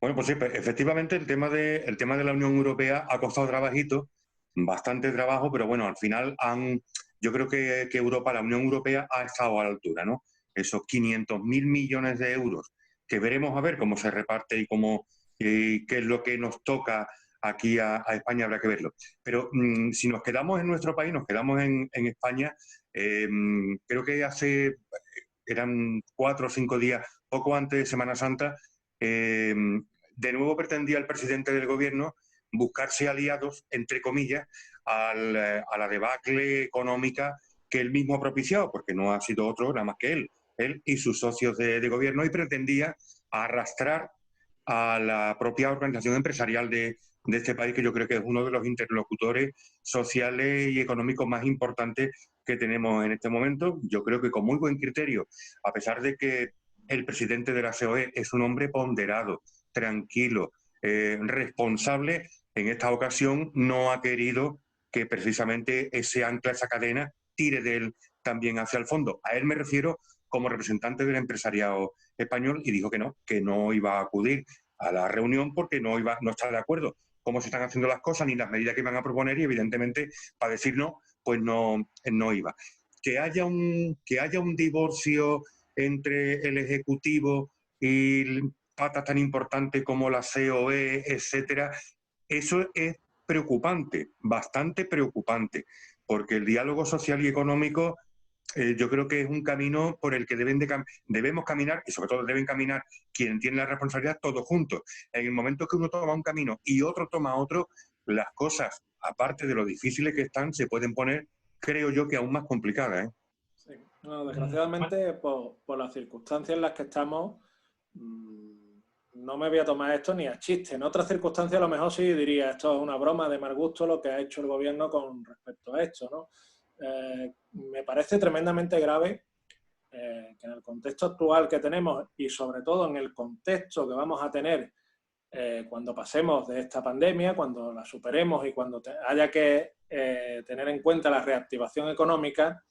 Bueno, pues sí, pues efectivamente el tema de la Unión Europea ha costado trabajito, bastante trabajo, pero bueno, al final yo creo que Europa, la Unión Europea ha estado a la altura, ¿no? Esos 500.000 millones de euros, que veremos a ver cómo se reparte y qué es lo que nos toca aquí a España, habrá que verlo. Pero si nos quedamos en nuestro país, nos quedamos en España, creo que eran 4 o 5 días, poco antes de Semana Santa, eh, de nuevo pretendía el presidente del gobierno buscarse aliados, entre comillas, a la debacle económica que él mismo ha propiciado, porque no ha sido otro nada más que él y sus socios de gobierno, y pretendía arrastrar a la propia organización empresarial de este país, que yo creo que es uno de los interlocutores sociales y económicos más importantes que tenemos en este momento. Yo creo que con muy buen criterio, a pesar de que el presidente de la COE es un hombre ponderado, tranquilo, responsable, en esta ocasión no ha querido que precisamente ese ancla, esa cadena, tire de él también hacia el fondo. A él me refiero como representante del empresariado español, y dijo que no iba a acudir a la reunión porque no está de acuerdo cómo se están haciendo las cosas ni las medidas que van a proponer, y evidentemente para decir no, pues no iba. Que haya un divorcio entre el Ejecutivo y patas tan importantes como la COE, etcétera, eso es preocupante, bastante preocupante, porque el diálogo social y económico, yo creo que es un camino por el que debemos caminar, y sobre todo deben caminar quien tiene la responsabilidad, todos juntos. En el momento que uno toma un camino y otro toma otro, las cosas, aparte de lo difíciles que están, se pueden poner, creo yo, que aún más complicadas, ¿eh? Sí. No, desgraciadamente, por las circunstancias en las que estamos, no me voy a tomar esto ni a chiste. En otras circunstancias a lo mejor sí diría, esto es una broma de mal gusto lo que ha hecho el gobierno con respecto a esto, ¿no? Me parece tremendamente grave que en el contexto actual que tenemos y sobre todo en el contexto que vamos a tener cuando pasemos de esta pandemia, cuando la superemos y cuando haya que tener en cuenta la reactivación económica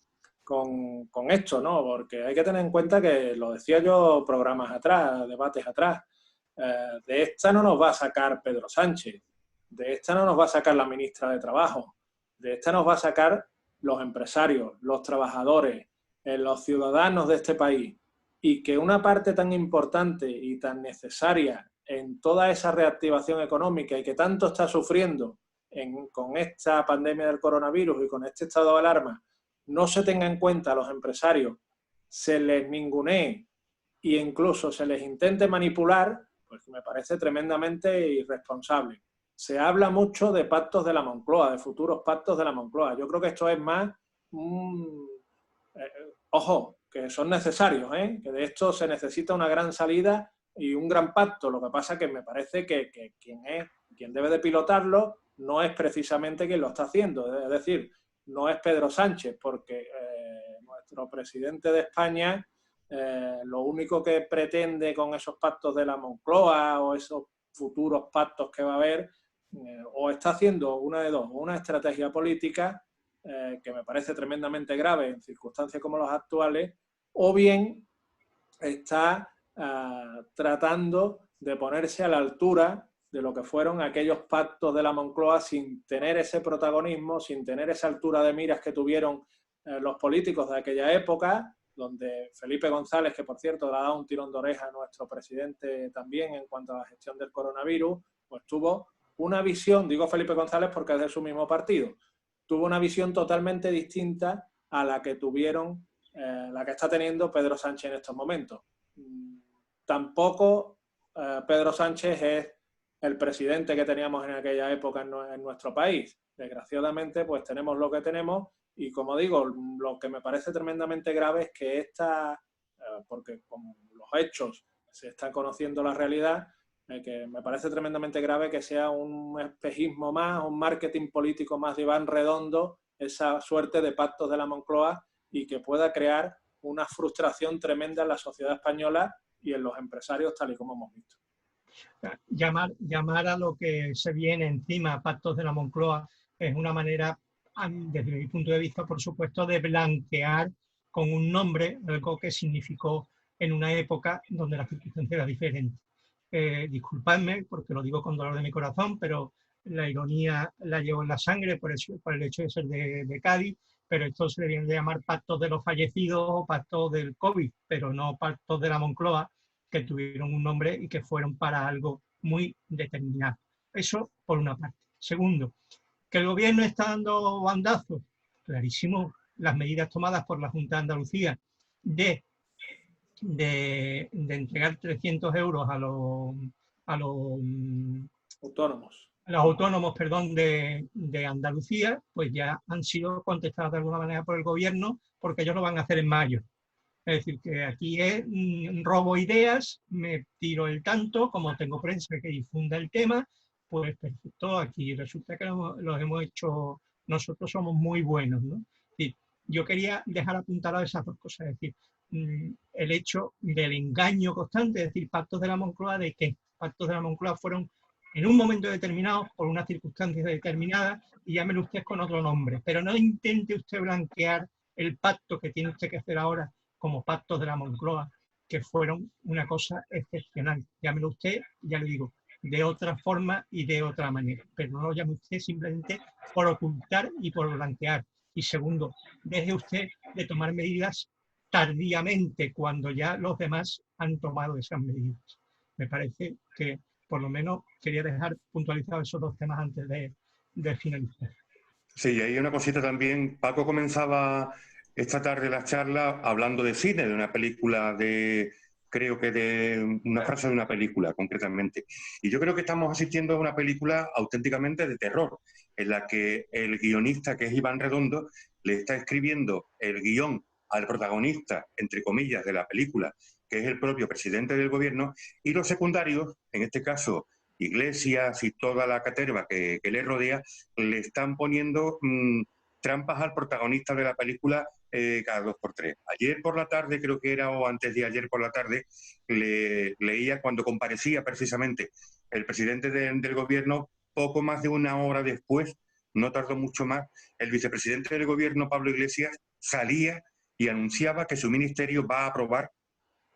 con esto, ¿no? Porque hay que tener en cuenta que, lo decía yo programas atrás, debates atrás, de esta no nos va a sacar Pedro Sánchez, de esta no nos va a sacar la ministra de Trabajo, de esta nos va a sacar los empresarios, los trabajadores, los ciudadanos de este país, y que una parte tan importante y tan necesaria en toda esa reactivación económica y que tanto está sufriendo con esta pandemia del coronavirus y con este estado de alarma, no se tenga en cuenta a los empresarios, se les ningunee e incluso se les intente manipular, pues me parece tremendamente irresponsable. Se habla mucho de pactos de la Moncloa, de futuros pactos de la Moncloa. Yo creo que esto es más ojo, que son necesarios, que de esto se necesita una gran salida y un gran pacto. Lo que pasa es que me parece que quien debe de pilotarlo no es precisamente quien lo está haciendo. Es decir, no es Pedro Sánchez, porque nuestro presidente de España lo único que pretende con esos pactos de la Moncloa o esos futuros pactos que va a haber, o está haciendo una de dos, una estrategia política que me parece tremendamente grave en circunstancias como las actuales, o bien está tratando de ponerse a la altura de lo que fueron aquellos pactos de la Moncloa sin tener ese protagonismo, sin tener esa altura de miras que tuvieron los políticos de aquella época, donde Felipe González, que por cierto le ha dado un tirón de oreja a nuestro presidente también en cuanto a la gestión del coronavirus, pues tuvo una visión, digo Felipe González porque es de su mismo partido, tuvo una visión totalmente distinta a la que tuvieron, la que está teniendo Pedro Sánchez en estos momentos. Tampoco Pedro Sánchez es el presidente que teníamos en aquella época en nuestro país. Desgraciadamente, pues tenemos lo que tenemos y, como digo, lo que me parece tremendamente grave es que porque con los hechos se está conociendo la realidad, que me parece tremendamente grave que sea un espejismo más, un marketing político más de Iván Redondo, esa suerte de pactos de la Moncloa, y que pueda crear una frustración tremenda en la sociedad española y en los empresarios, tal y como hemos visto. Llamar a lo que se viene encima, pactos de la Moncloa, es una manera, desde mi punto de vista, por supuesto, de blanquear con un nombre algo que significó en una época donde la circunstancia era diferente. disculpadme porque lo digo con dolor de mi corazón, pero la ironía la llevo en la sangre por el hecho de ser de Cádiz, pero esto se deberían de llamar pactos de los fallecidos o pactos del COVID, pero no pactos de la Moncloa, que tuvieron un nombre y que fueron para algo muy determinado. Eso por una parte. Segundo, que el gobierno está dando bandazos, clarísimo, las medidas tomadas por la Junta de Andalucía de entregar 300 euros a los autónomos. Los autónomos, perdón, de Andalucía, pues ya han sido contestados de alguna manera por el gobierno, porque ellos lo van a hacer en mayo. Es decir, que aquí es robo ideas, me tiro el tanto, como tengo prensa que difunda el tema, pues perfecto, aquí resulta que los hemos hecho, nosotros somos muy buenos, ¿no? Es decir, yo quería dejar apuntadas esas dos cosas, es decir, el hecho del engaño constante, es decir, pactos de la Moncloa, de que pactos de la Moncloa fueron en un momento determinado, por unas circunstancias determinadas, y llámelo usted con otro nombre, pero no intente usted blanquear el pacto que tiene usted que hacer ahora como pactos de la Moncloa, que fueron una cosa excepcional. Llámelo usted, ya le digo, de otra forma y de otra manera, pero no lo llame usted simplemente por ocultar y por blanquear. Y segundo, deje usted de tomar medidas tardíamente cuando ya los demás han tomado esas medidas. Me parece que por lo menos quería dejar puntualizados esos dos temas antes de finalizar. Sí, y hay una cosita también. Paco comenzaba esta tarde la charla hablando de cine, de una película creo que de una frase de una película concretamente. Y yo creo que estamos asistiendo a una película auténticamente de terror, en la que el guionista, que es Iván Redondo, le está escribiendo el guión al protagonista, entre comillas, de la película, que es el propio presidente del gobierno, y los secundarios, en este caso Iglesias y toda la caterva que le rodea, le están poniendo trampas al protagonista de la película cada 2 por 3. Ayer por la tarde, creo que era, o antes de ayer por la tarde, leía cuando comparecía precisamente el presidente del gobierno, poco más de una hora después, no tardó mucho más, el vicepresidente del gobierno, Pablo Iglesias, salía y anunciaba que su ministerio va a aprobar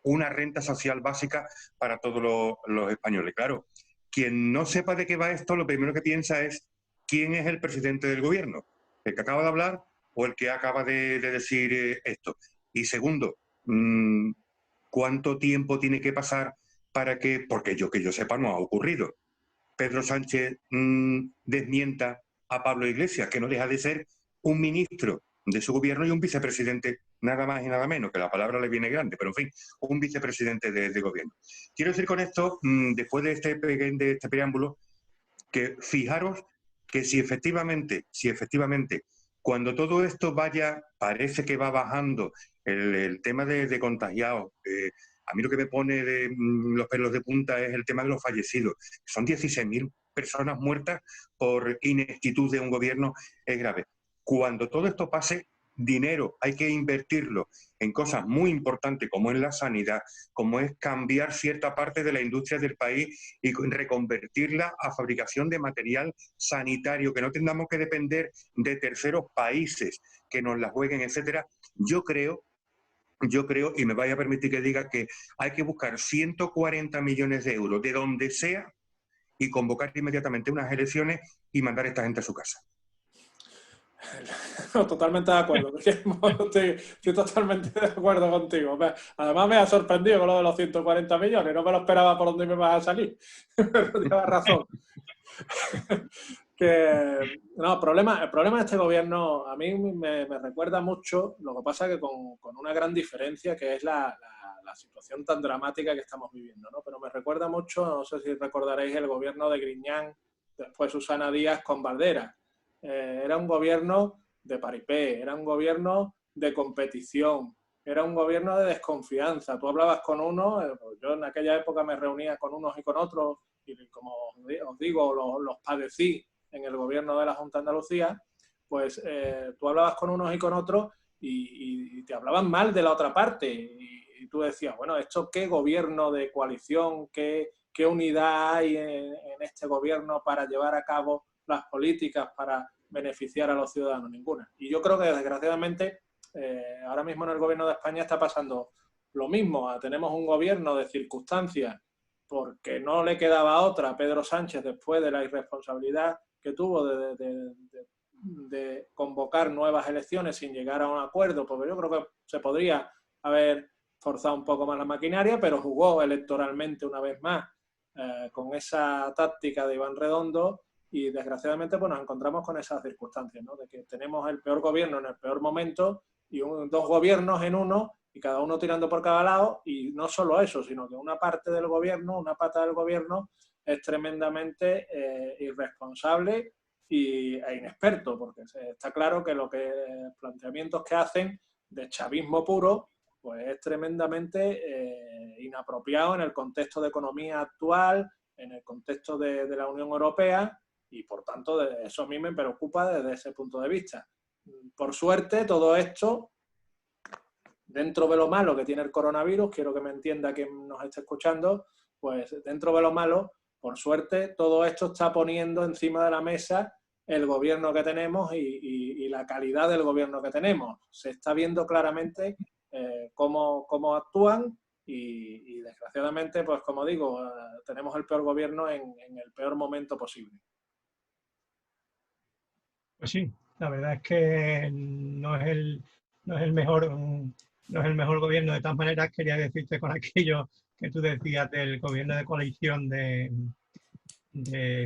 una renta social básica para todos los españoles. Claro, quien no sepa de qué va esto, lo primero que piensa es quién es el presidente del gobierno, el que acaba de hablar o el que acaba de decir esto. Y segundo, ¿cuánto tiempo tiene que pasar para que, porque que yo sepa no ha ocurrido, Pedro Sánchez desmienta a Pablo Iglesias, que no deja de ser un ministro de su gobierno y un vicepresidente, nada más y nada menos, que la palabra le viene grande, pero en fin, un vicepresidente de gobierno. Quiero decir con esto, después de este preámbulo, que fijaros que si efectivamente, cuando todo esto vaya, parece que va bajando el tema de contagiados, a mí lo que me pone de los pelos de punta es el tema de los fallecidos. Son 16.000 personas muertas por ineptitud de un gobierno, es grave. Cuando todo esto pase, dinero hay que invertirlo en cosas muy importantes como es la sanidad, como es cambiar cierta parte de la industria del país y reconvertirla a fabricación de material sanitario, que no tengamos que depender de terceros países que nos la jueguen, etcétera. Yo creo, y me vaya a permitir que diga, que hay que buscar 140 millones de euros de donde sea y convocar inmediatamente unas elecciones y mandar a esta gente a su casa. No, totalmente de acuerdo. Estoy totalmente de acuerdo contigo. Además me ha sorprendido con lo de los 140 millones. No me lo esperaba por dónde me vas a salir. Pero llevas razón. No, el problema de este gobierno a mí me recuerda mucho, lo que pasa que con una gran diferencia, que es la situación tan dramática que estamos viviendo, ¿no? Pero me recuerda mucho, no sé si recordaréis, el gobierno de Griñán, después Susana Díaz con Bardera. Era un gobierno de paripé, era un gobierno de competición, era un gobierno de desconfianza. Tú hablabas con uno, yo en aquella época me reunía con unos y con otros, y como os digo, los padecí en el gobierno de la Junta de Andalucía, pues tú hablabas con unos y con otros y te hablaban mal de la otra parte. Y tú decías, bueno, ¿esto qué gobierno de coalición, qué unidad hay en este gobierno para llevar a cabo las políticas para beneficiar a los ciudadanos? Ninguna. Y yo creo que desgraciadamente ahora mismo en el gobierno de España está pasando lo mismo. Tenemos un gobierno de circunstancias porque no le quedaba otra a Pedro Sánchez después de la irresponsabilidad que tuvo de convocar nuevas elecciones sin llegar a un acuerdo, porque yo creo que se podría haber forzado un poco más la maquinaria, pero jugó electoralmente una vez más con esa táctica de Iván Redondo y desgraciadamente pues nos encontramos con esas circunstancias, ¿no? De que tenemos el peor gobierno en el peor momento y dos gobiernos en uno y cada uno tirando por cada lado, y no solo eso, sino que una parte del gobierno, una pata del gobierno es tremendamente irresponsable e inexperto, porque está claro que los planteamientos que hacen de chavismo puro pues es tremendamente inapropiado en el contexto de economía actual, en el contexto de la Unión Europea, y por tanto eso a mí me preocupa desde ese punto de vista. Por suerte, todo esto, dentro de lo malo que tiene el coronavirus, quiero que me entienda quien nos esté escuchando, pues dentro de lo malo, por suerte, todo esto está poniendo encima de la mesa el gobierno que tenemos y la calidad del gobierno que tenemos. Se está viendo claramente cómo actúan y desgraciadamente, pues como digo, tenemos el peor gobierno en el peor momento posible. Pues sí, la verdad es que no es el mejor gobierno. De todas maneras, quería decirte con aquello que tú decías del gobierno de coalición de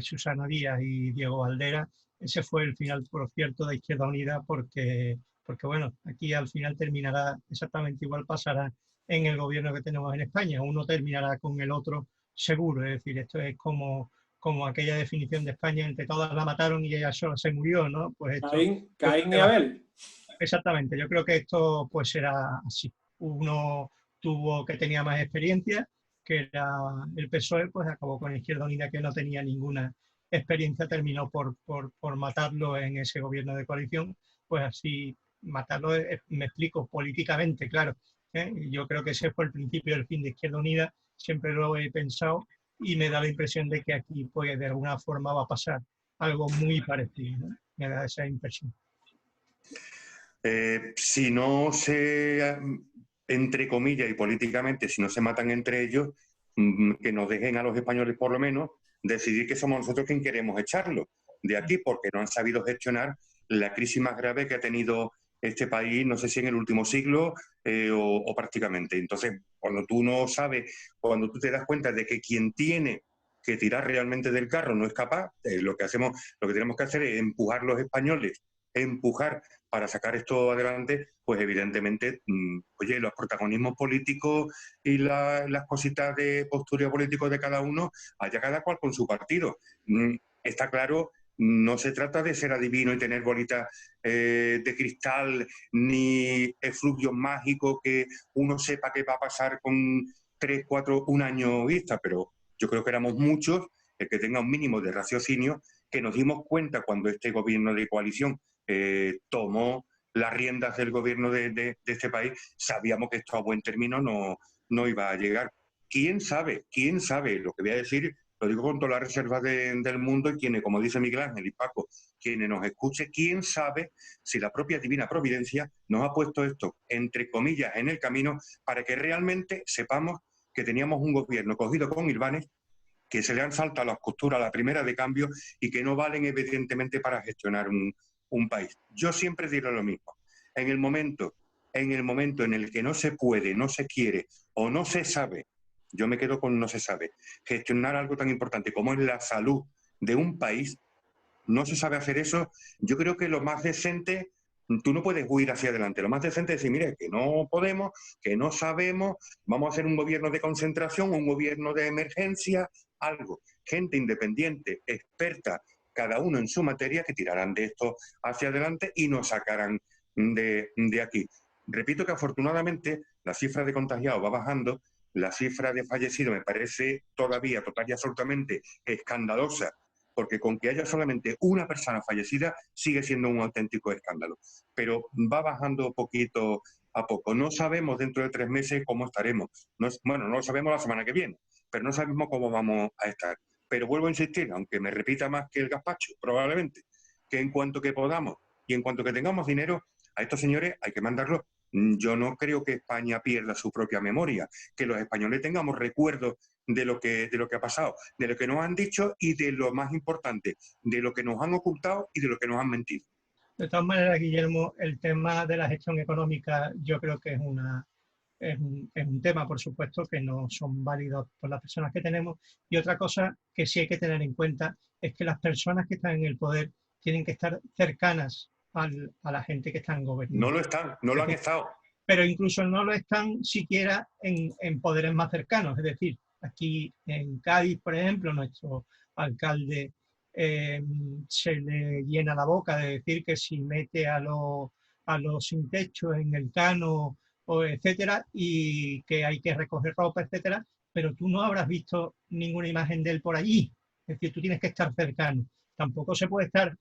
Susana Díaz y Diego Valdera. Ese fue el final, por cierto, de Izquierda Unida, porque bueno, aquí al final terminará exactamente igual, pasará en el gobierno que tenemos en España. Uno terminará con el otro seguro. Es decir, esto es como aquella definición de España, entre todas la mataron y ella sola se murió, ¿no? Pues esto, Caín y Abel. Exactamente, yo creo que esto pues será así. Uno que tenía más experiencia, que era el PSOE, pues acabó con Izquierda Unida, que no tenía ninguna experiencia, terminó por matarlo en ese gobierno de coalición. Pues así, matarlo, me explico, políticamente, claro. Yo creo que ese fue el principio del fin de Izquierda Unida, siempre lo he pensado, y me da la impresión de que aquí pues de alguna forma va a pasar algo muy parecido, ¿no? Me da esa impresión. Si no se, entre comillas y políticamente, si no se matan entre ellos, que nos dejen a los españoles por lo menos decidir que somos nosotros quien queremos echarlo de aquí, porque no han sabido gestionar la crisis más grave que ha tenido este país, no sé si en el último siglo o prácticamente. Entonces, cuando tú no sabes, cuando tú te das cuenta de que quien tiene que tirar realmente del carro no es capaz, lo que tenemos que hacer es empujar los españoles, empujar para sacar esto adelante, pues evidentemente, oye, los protagonismos políticos y las cositas de postura político de cada uno, allá cada cual con su partido. Está claro, no se trata de ser adivino y tener bolitas de cristal, ni efluvios mágicos que uno sepa qué va a pasar con 3, 4, un año vista, pero yo creo que éramos muchos, el que tenga un mínimo de raciocinio, que nos dimos cuenta cuando este gobierno de coalición tomó las riendas del gobierno de este país, sabíamos que esto a buen término no iba a llegar. ¿Quién sabe? Lo que voy a decir, lo digo con toda la reserva del mundo, y quienes, como dice Miguel Ángel y Paco, quienes nos escuche, quién sabe si la propia divina providencia nos ha puesto esto, entre comillas, en el camino, para que realmente sepamos que teníamos un gobierno cogido con hilvanes, que se le han saltado las costuras a la primera de cambio y que no valen evidentemente para gestionar un país. Yo siempre diré lo mismo. En el momento en el que no se puede, no se quiere o no se sabe, yo me quedo con no se sabe, gestionar algo tan importante como es la salud de un país, no se sabe hacer eso. Yo creo que lo más decente, tú no puedes huir hacia adelante, lo más decente es decir, mire, que no podemos, que no sabemos, vamos a hacer un gobierno de concentración, un gobierno de emergencia, algo. Gente independiente, experta, cada uno en su materia, que tirarán de esto hacia adelante y nos sacarán de aquí. Repito que afortunadamente la cifra de contagiados va bajando, la cifra de fallecidos me parece todavía total y absolutamente escandalosa, porque con que haya solamente una persona fallecida sigue siendo un auténtico escándalo. Pero va bajando poquito a poco. No sabemos dentro de 3 meses cómo estaremos. No lo sabemos la semana que viene, pero no sabemos cómo vamos a estar. Pero vuelvo a insistir, aunque me repita más que el gazpacho, probablemente, que en cuanto que podamos y en cuanto que tengamos dinero, a estos señores hay que mandarlos Yo no creo que España pierda su propia memoria, que los españoles tengamos recuerdos de lo que ha pasado, de lo que nos han dicho y de lo más importante, de lo que nos han ocultado y de lo que nos han mentido. De todas maneras, Guillermo, el tema de la gestión económica yo creo que es un tema, por supuesto, que no son válidos por las personas que tenemos. Y otra cosa que sí hay que tener en cuenta es que las personas que están en el poder tienen que estar cercanas a la gente que están gobernando. No lo están, no lo han estado. Pero incluso no lo están siquiera en poderes más cercanos. Es decir, aquí en Cádiz, por ejemplo, nuestro alcalde se le llena la boca de decir que si mete a los sin techo en el Cano, o etcétera, y que hay que recoger ropa, etcétera, pero tú no habrás visto ninguna imagen de él por allí. Es decir, tú tienes que estar cercano. Tampoco se puede estar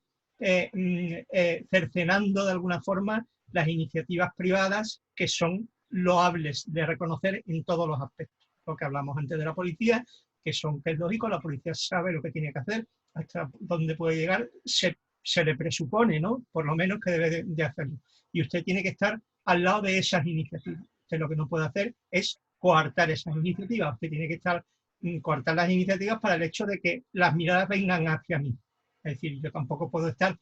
cercenando de alguna forma las iniciativas privadas que son loables de reconocer en todos los aspectos. Lo que hablamos antes de la policía, que es lógico, la policía sabe lo que tiene que hacer, hasta dónde puede llegar, se le presupone, ¿no? Por lo menos que debe de hacerlo. Y usted tiene que estar al lado de esas iniciativas. Usted lo que no puede hacer es coartar esas iniciativas. Usted tiene que coartar las iniciativas para el hecho de que las miradas vengan hacia mí. Es decir, yo tampoco puedo estar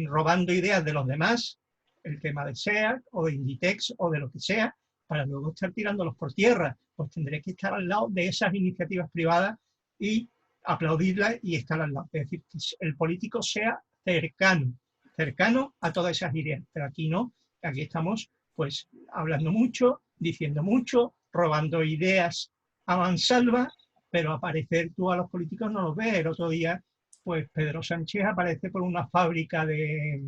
robando ideas de los demás, el tema de SEAT o de Inditex o de lo que sea, para luego estar tirándolos por tierra. Pues tendré que estar al lado de esas iniciativas privadas y aplaudirlas y estar al lado. Es decir, que el político sea cercano a todas esas ideas. Pero aquí no, aquí estamos pues hablando mucho, diciendo mucho, robando ideas a mansalva, pero aparecer tú a los políticos no los ves. El otro día, pues Pedro Sánchez aparece por una fábrica de,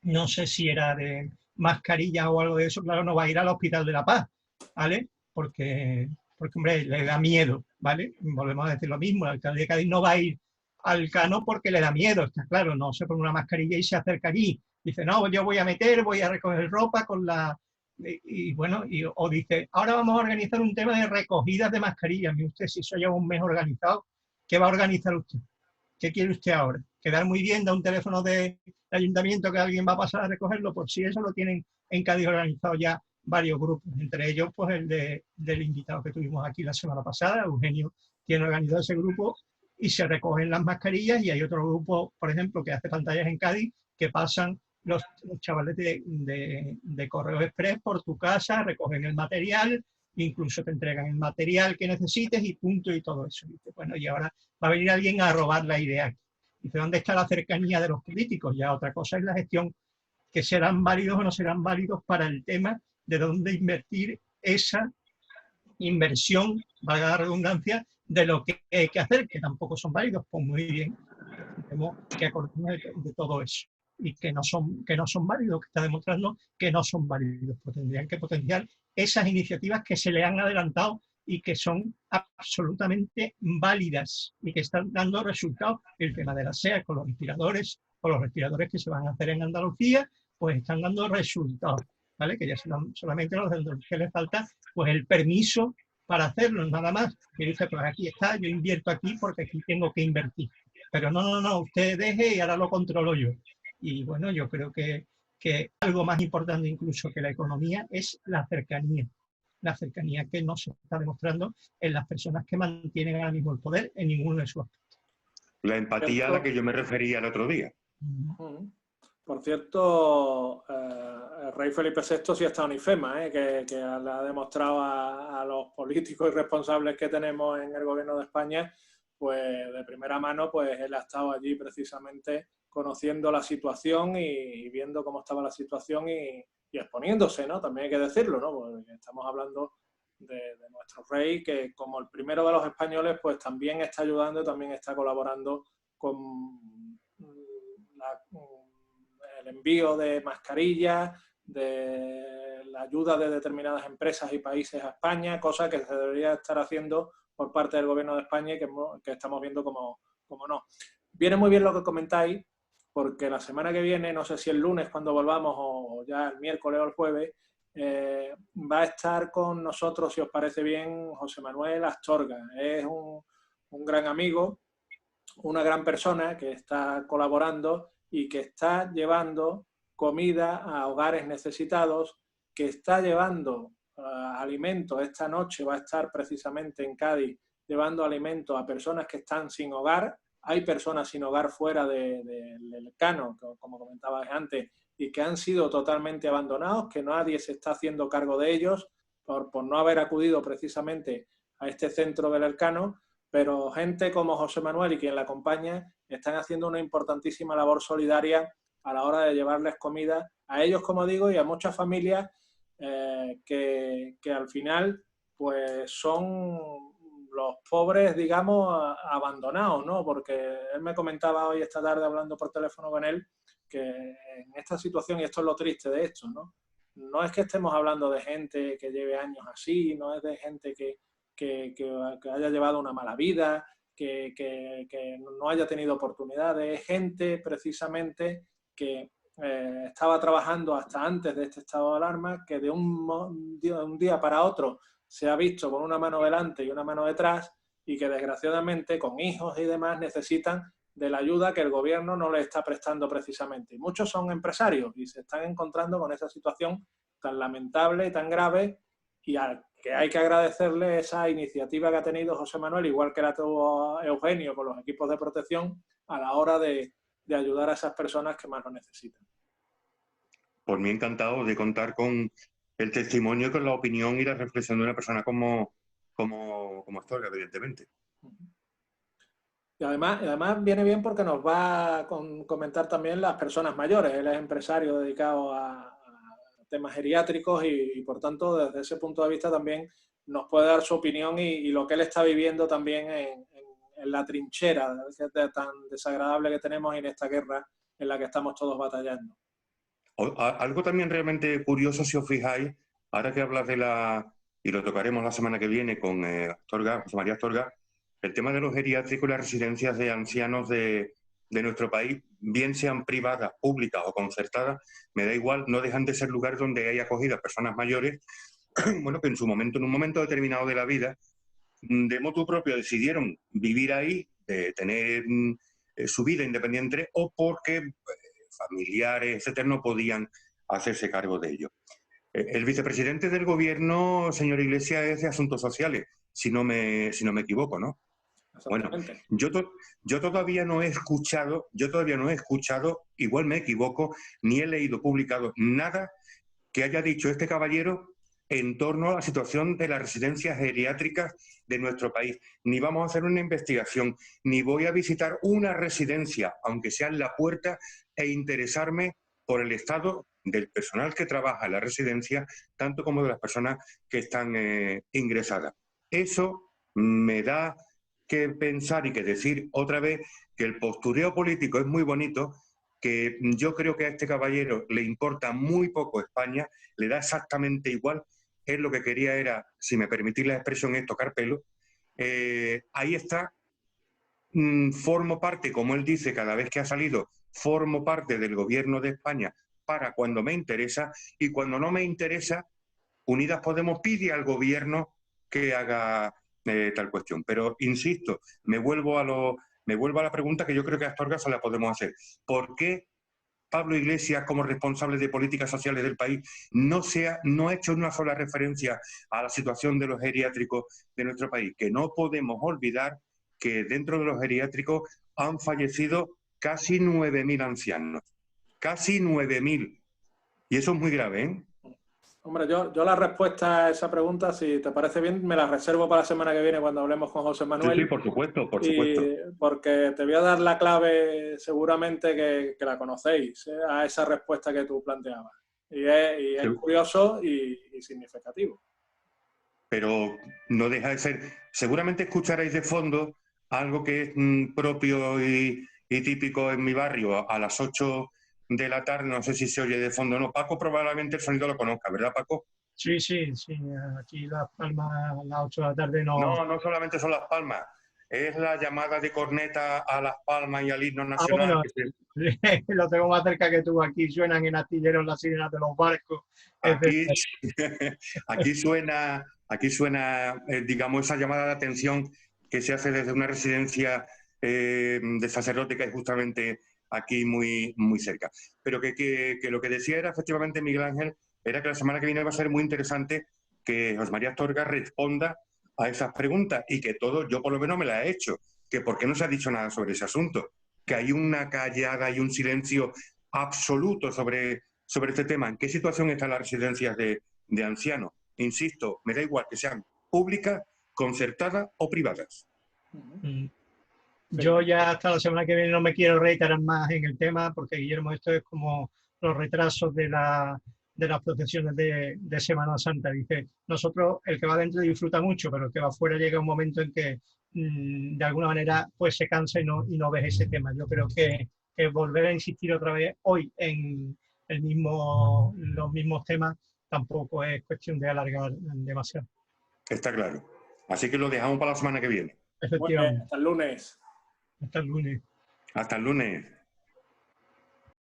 no sé si era de mascarillas o algo de eso, claro, no va a ir al Hospital de la Paz, ¿vale? Porque hombre, le da miedo, ¿vale? Volvemos a decir lo mismo, el alcalde de Cádiz no va a ir al Cano porque le da miedo, está claro, no se pone una mascarilla y se acerca allí. Dice, no, yo voy a recoger ropa con la... Y bueno, o dice, ahora vamos a organizar un tema de recogidas de mascarillas. Mire usted, si eso ya es un mes organizado, ¿qué va a organizar usted? ¿Qué quiere usted ahora? ¿Quedar muy bien, da un teléfono de ayuntamiento que alguien va a pasar a recogerlo? Por si eso lo tienen en Cádiz organizado ya varios grupos, entre ellos pues el del invitado que tuvimos aquí la semana pasada, Eugenio tiene organizado ese grupo y se recogen las mascarillas, y hay otro grupo, por ejemplo, que hace pantallas en Cádiz, que pasan los chavales de Correo Express por tu casa, recogen el material, incluso te entregan el material que necesites y punto y todo eso. Dice, bueno, y ahora va a venir alguien a robar la idea. Dice, ¿dónde está la cercanía de los políticos? Ya otra cosa es la gestión, que serán válidos o no serán válidos para el tema de dónde invertir esa inversión, valga la redundancia, de lo que hay que hacer, que tampoco son válidos. Pues muy bien, tenemos que acordarnos de todo eso, y que no son válidos, que está demostrando que no son válidos. Pues tendrían que potenciar esas iniciativas que se le han adelantado y que son absolutamente válidas y que están dando resultados. El tema de la SEA con los respiradores que se van a hacer en Andalucía, pues están dando resultados, ¿vale? Que ya solamente los de Andalucía les falta pues el permiso para hacerlo, nada más. Y dice, pues aquí está, yo invierto aquí porque aquí tengo que invertir. Pero no, usted deje y ahora lo controlo yo. Y bueno, yo creo que algo más importante incluso que la economía es la cercanía que no se está demostrando en las personas que mantienen ahora mismo el poder en ninguno de sus aspectos. La empatía a la que yo me refería el otro día. Por cierto, el rey Felipe VI sí ha estado en IFEMA, que le ha demostrado a los políticos y responsables que tenemos en el gobierno de España, pues de primera mano, pues él ha estado allí precisamente conociendo la situación y viendo cómo estaba la situación y exponiéndose, ¿no? También hay que decirlo, ¿no? Porque estamos hablando de nuestro rey, que como el primero de los españoles, pues también está ayudando y también está colaborando con el envío de mascarillas, de la ayuda de determinadas empresas y países a España, cosa que se debería estar haciendo por parte del gobierno de España y que estamos viendo como no. Viene muy bien lo que comentáis, porque la semana que viene, no sé si el lunes cuando volvamos o ya el miércoles o el jueves, va a estar con nosotros, si os parece bien, José Manuel Astorga. Es un gran amigo, una gran persona que está colaborando y que está llevando comida a hogares necesitados, que está llevando alimentos. Esta noche va a estar precisamente en Cádiz llevando alimentos a personas que están sin hogar. Hay personas sin hogar fuera del Elcano, como comentabas antes, y que han sido totalmente abandonados, que nadie se está haciendo cargo de ellos por no haber acudido precisamente a este centro del Elcano, pero gente como José Manuel y quien la acompaña están haciendo una importantísima labor solidaria a la hora de llevarles comida a ellos, como digo, y a muchas familias que al final pues son los pobres, digamos, abandonados, ¿no? Porque él me comentaba hoy esta tarde, hablando por teléfono con él, que en esta situación, y esto es lo triste de esto, ¿no? No es que estemos hablando de gente que lleve años así, no es de gente que haya llevado una mala vida, que no haya tenido oportunidades, es gente precisamente que estaba trabajando hasta antes de este estado de alarma, que de un día para otro se ha visto con una mano delante y una mano detrás, y que desgraciadamente con hijos y demás necesitan de la ayuda que el gobierno no les está prestando precisamente. Y muchos son empresarios y se están encontrando con esa situación tan lamentable y tan grave, y al que hay que agradecerle esa iniciativa que ha tenido José Manuel, igual que la tuvo Eugenio con los equipos de protección, a la hora de ayudar a esas personas que más lo necesitan. Por mí encantado de contar con el testimonio, con la opinión y la reflexión de una persona como Astorga, evidentemente. Y además viene bien porque nos va a comentar también las personas mayores. Él es empresario dedicado a temas geriátricos y por tanto desde ese punto de vista también nos puede dar su opinión y lo que él está viviendo también en la trinchera tan desagradable que tenemos en esta guerra en la que estamos todos batallando. Algo también realmente curioso, si os fijáis, ahora que hablas y lo tocaremos la semana que viene con Astorga, José María Astorga, el tema de los geriátricos y las residencias de ancianos de nuestro país, bien sean privadas, públicas o concertadas, me da igual, no dejan de ser lugares donde hay acogida a personas mayores, bueno, que en un momento determinado de la vida, de motu propio decidieron vivir ahí, de tener su vida independiente, o porque familiares, etcétera, no podían hacerse cargo de ello. El vicepresidente del gobierno, señor Iglesias, es de Asuntos Sociales, si no me equivoco, ¿no? Bueno, yo todavía no he escuchado, igual me equivoco, ni he leído publicado nada que haya dicho este caballero en torno a la situación de las residencias geriátricas de nuestro país. Ni vamos a hacer una investigación, ni voy a visitar una residencia, aunque sea en la puerta, e interesarme por el estado del personal que trabaja en la residencia, tanto como de las personas que están ingresadas. Eso me da que pensar y que decir otra vez que el postureo político es muy bonito, que yo creo que a este caballero le importa muy poco España, le da exactamente igual. Él lo que quería era, si me permitís la expresión, es tocar pelo. Ahí está. Formo parte, como él dice cada vez que ha salido, formo parte del gobierno de España para cuando me interesa, y cuando no me interesa, Unidas Podemos pide al gobierno que haga tal cuestión. Pero, insisto, me vuelvo a la pregunta que yo creo que a Astorga se la podemos hacer. ¿Por qué Pablo Iglesias, como responsable de políticas sociales del país, no ha hecho una sola referencia a la situación de los geriátricos de nuestro país? Que no podemos olvidar que dentro de los geriátricos han fallecido casi 9.000 ancianos. Casi 9.000. Y eso es muy grave, ¿eh? Hombre, yo la respuesta a esa pregunta, si te parece bien, me la reservo para la semana que viene cuando hablemos con José Manuel. Sí, por supuesto, por supuesto. Porque te voy a dar la clave, seguramente que la conocéis, a esa respuesta que tú planteabas. Y es curioso y significativo. Pero no deja de ser... Seguramente escucharéis de fondo algo que es propio y típico en mi barrio a las 8 de la tarde, no sé si se oye de fondo o no. Paco probablemente el sonido lo conozca, ¿verdad, Paco? Sí, aquí Las Palmas a las 8 de la tarde no... No solamente son Las Palmas, es la llamada de corneta a Las Palmas y al himno nacional. Bueno, lo tengo más cerca que tú. Aquí suenan en astilleros las sirenas de los barcos. Aquí suena, digamos, esa llamada de atención que se hace desde una residencia de sacerdote que hay justamente aquí muy, muy cerca. Pero que lo que decía era efectivamente Miguel Ángel, era que la semana que viene va a ser muy interesante que José María Astorga responda a esas preguntas y que yo por lo menos me las he hecho, que por qué no se ha dicho nada sobre ese asunto, que hay una callada y un silencio absoluto sobre este tema. ¿En qué situación están las residencias de ancianos? Insisto, me da igual que sean públicas, concertadas o privadas. Yo ya hasta la semana que viene no me quiero reiterar más en el tema porque, Guillermo, esto es como los retrasos de las procesiones de Semana Santa. Dice, nosotros, el que va adentro disfruta mucho, pero el que va afuera llega un momento en que de alguna manera pues se cansa y no ves ese tema. Yo creo que volver a insistir otra vez hoy en los mismos temas tampoco es cuestión de alargar demasiado. Está claro. Así que lo dejamos para la semana que viene. Efectivamente. Hasta el lunes. Hasta el lunes. Hasta el lunes.